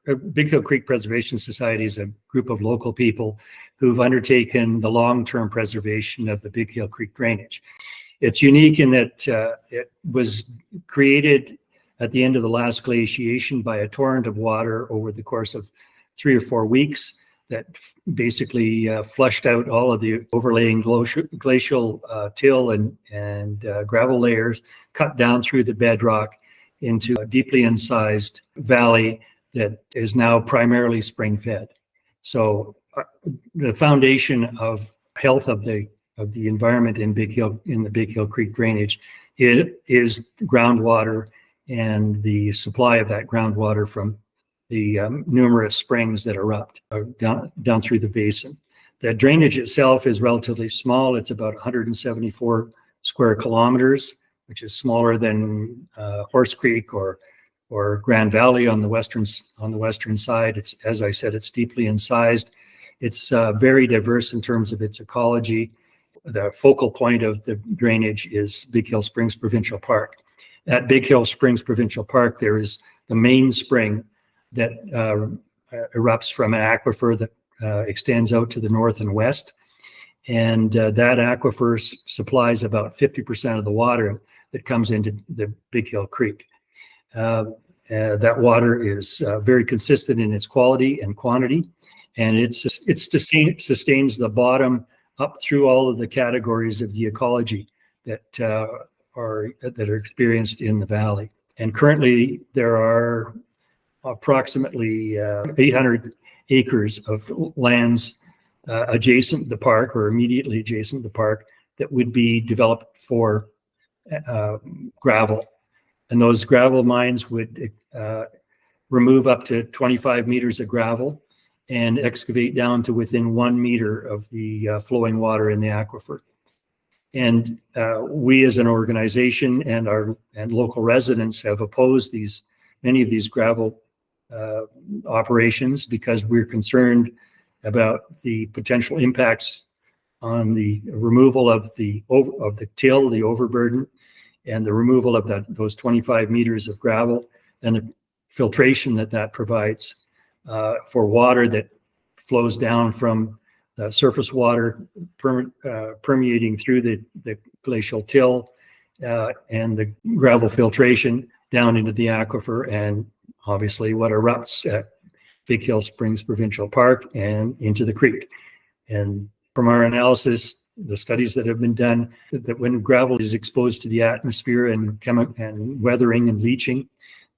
Bighill Creek Preservation Society is a group of local people who've undertaken the long-term preservation of the Bighill Creek drainage. It's unique in that it was created at the end of the last glaciation by a torrent of water over the course of 3 or 4 weeks that basically flushed out all of the overlaying glacial till and gravel layers, cut down through the bedrock into a deeply incised valley that is now primarily spring fed. So the foundation of health of the environment in the Bighill Creek drainage is groundwater and the supply of that groundwater from the numerous springs that erupt down through the basin. The drainage itself is relatively small. It's about 174 square kilometers, which is smaller than Horse Creek or Grand Valley on the western side. It's, as I said, it's deeply incised. It's very diverse in terms of its ecology. The focal point of the drainage is Bighill Springs Provincial Park. At Bighill Springs Provincial Park, there is the main spring that erupts from an aquifer that extends out to the north and west. And that aquifer supplies about 50% of the water that comes into the Bighill Creek. That water is very consistent in its quality and quantity, and it sustains the bottom up through all of the categories of the ecology that are experienced in the valley. And currently there are approximately 800 acres of lands adjacent to the park or immediately adjacent to the park that would be developed for gravel. And those gravel mines would remove up to 25 meters of gravel and excavate down to within 1 meter of the flowing water in the aquifer. And we as an organization and local residents have opposed many of these gravel operations because we're concerned about the potential impacts on the removal of the till, the overburden, and the removal of those 25 meters of gravel and the filtration that provides for water that flows down from the surface water permeating through the glacial till and the gravel filtration down into the aquifer, and obviously what erupts at Bighill Springs Provincial Park and into the creek. And from our analysis, the studies that have been done, that when gravel is exposed to the atmosphere and weathering and leaching,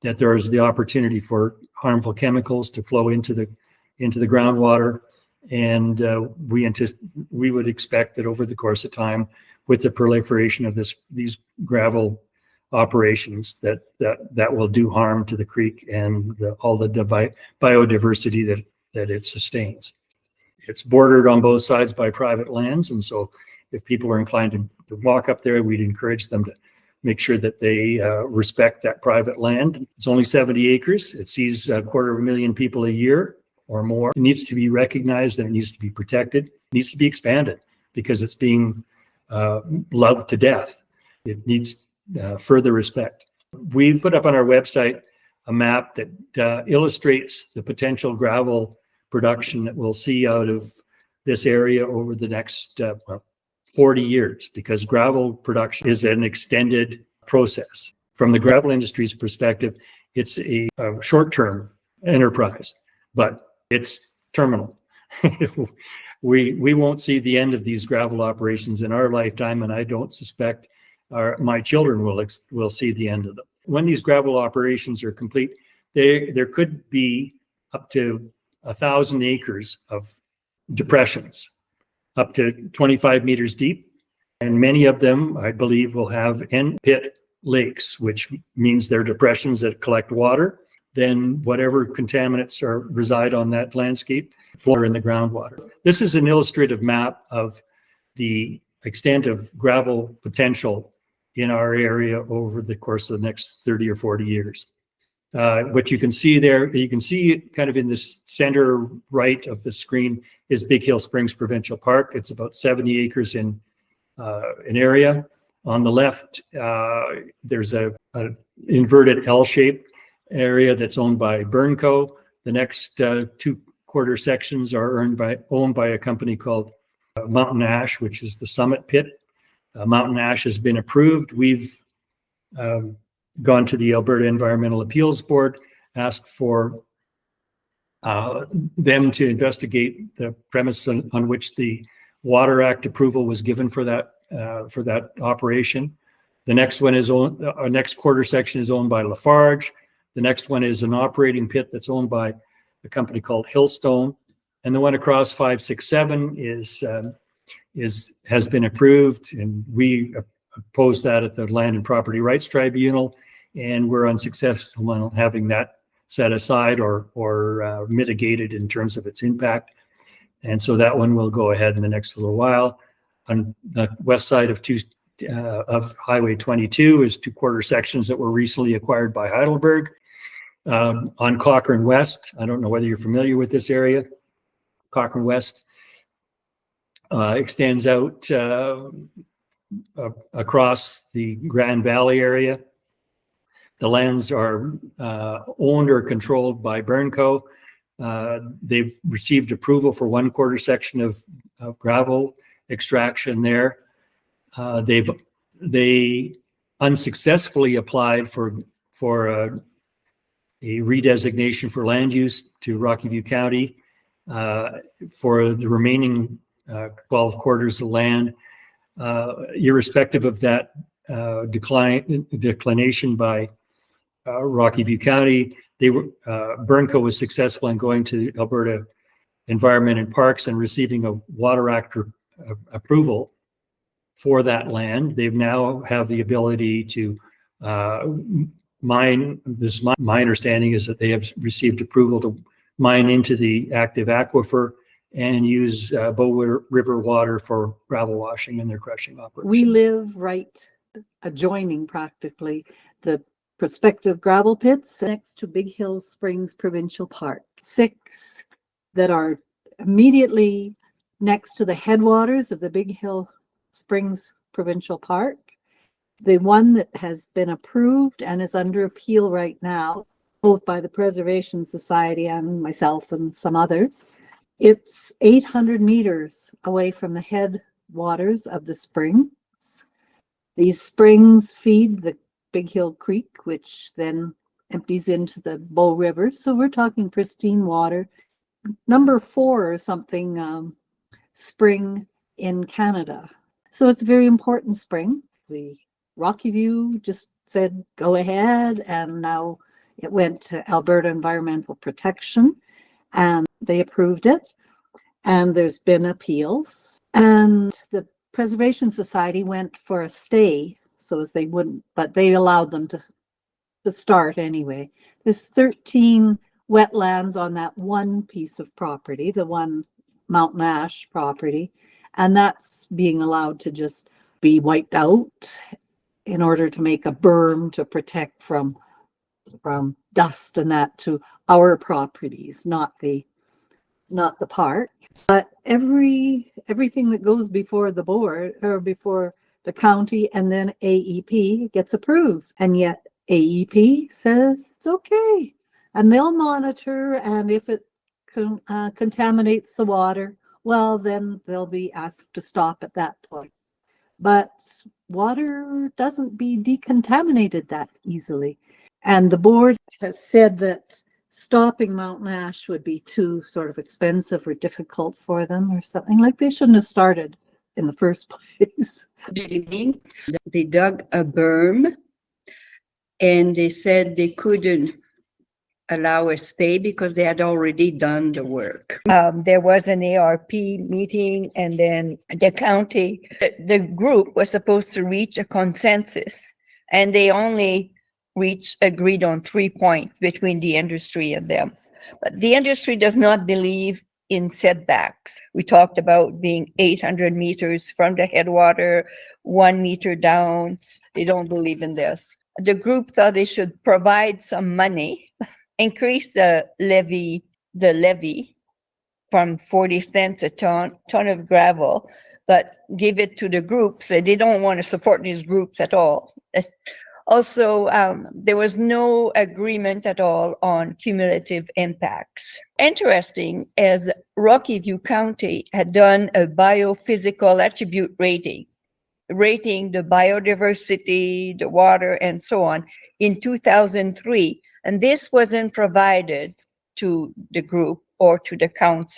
that there is the opportunity for harmful chemicals to flow into the groundwater. And we would expect that over the course of time, with the proliferation of these gravel operations, that will do harm to the creek and all the biodiversity that it sustains. It's bordered on both sides by private lands, and so if people are inclined to walk up there, we'd encourage them to make sure that they respect that private land. It's only 70 acres. It sees 250,000 people a year or more. It needs to be recognized and it needs to be protected. It needs to be expanded because it's being loved to death. It needs further respect. We've put up on our website a map that illustrates the potential gravel production that we'll see out of this area over the next 40 years, because gravel production is an extended process. From the gravel industry's perspective, it's a short-term enterprise, but it's terminal. We won't see the end of these gravel operations in our lifetime, and I don't suspect my children will see the end of them. When these gravel operations are complete, there could be up to 1,000 acres of depressions, up to 25 meters deep. And many of them, I believe, will have end pit lakes, which means they're depressions that collect water. Then whatever contaminants reside on that landscape flow in the groundwater. This is an illustrative map of the extent of gravel potential in our area over the course of the next 30 or 40 years. What you can see there, you can see kind of in the center right of the screen is Bighill Springs Provincial Park. It's about 70 acres in area. On the left, there's an inverted L-shaped area that's owned by Burnco The next 2 quarter sections are owned by a company called Mountain Ash, which is the Summit Pit. Mountain Ash has been approved. We've gone to the Alberta Environmental Appeals Board, asked for them to investigate the premise on which the Water Act approval was given for that operation. The next one is next quarter section is owned by Lafarge. The next one is an operating pit that's owned by a company called Hillstone, and the one across 567 has been approved, and we opposed that at the Land and Property Rights Tribunal, and we're unsuccessful in having that set aside or mitigated in terms of its impact. And so that one will go ahead in the next little while. On the west side of Highway 22 is 2 quarter sections that were recently acquired by Heidelberg. On Cochrane West, I don't know whether you're familiar with this area. Cochrane West extends out across the Grand Valley area. The lands are owned or controlled by Burnco. They've received approval for 1 quarter section of gravel extraction there. They unsuccessfully applied for a redesignation for land use to Rocky View County for the remaining 12 quarters of land. Irrespective of that declination by Rocky View County, Burnco was successful in going to Alberta Environment and Parks and receiving a Water Act approval for that land. They now have the ability to mine. My understanding is that they have received approval to mine into the active aquifer and use Bow River water for gravel washing in their crushing operations. We live right adjoining practically the prospective gravel pits next to Bighill Springs Provincial Park. 6 that are immediately next to the headwaters of the Bighill Springs Provincial Park. The one that has been approved and is under appeal right now, both by the Preservation Society and myself and some others, it's 800 meters away from the headwaters of the springs. These springs feed the Bighill Creek, which then empties into the Bow River. So we're talking pristine water. Number 4 or something spring in Canada. So it's a very important spring. The Rocky View just said, go ahead. And now it went to Alberta Environmental Protection and they approved it. And there's been appeals. And the Preservation Society went for a stay so as they wouldn't, but they allowed them to start anyway. There's 13 wetlands on that one piece of property, the one Mountain Ash property, and that's being allowed to just be wiped out in order to make a berm to protect from dust and that to our properties, not the park. But everything that goes before the board or before the county and then AEP gets approved, and yet AEP says it's okay, and they'll monitor, and if it contaminates the water, well, then they'll be asked to stop at that point. But water doesn't be decontaminated that easily. And the board has said that stopping Mountain Ash would be too sort of expensive or difficult for them or something. Like they shouldn't have started in the first place. They dug a berm and they said they couldn't allow a stay because they had already done the work. There was an ARP meeting, and then the county, the group was supposed to reach a consensus, and they only agreed on 3 points between the industry and them. But the industry does not believe in setbacks. We talked about being 800 meters from the headwater, 1 meter down. They don't believe in this. The group thought they should provide some money, increase the levy from 40 cents a ton of gravel, but give it to the groups. They don't want to support these groups at all. Also, there was no agreement at all on cumulative impacts. Interesting, as Rocky View County had done a biophysical attribute rating the biodiversity, the water, and so on in 2003. And this wasn't provided to the group or to the council.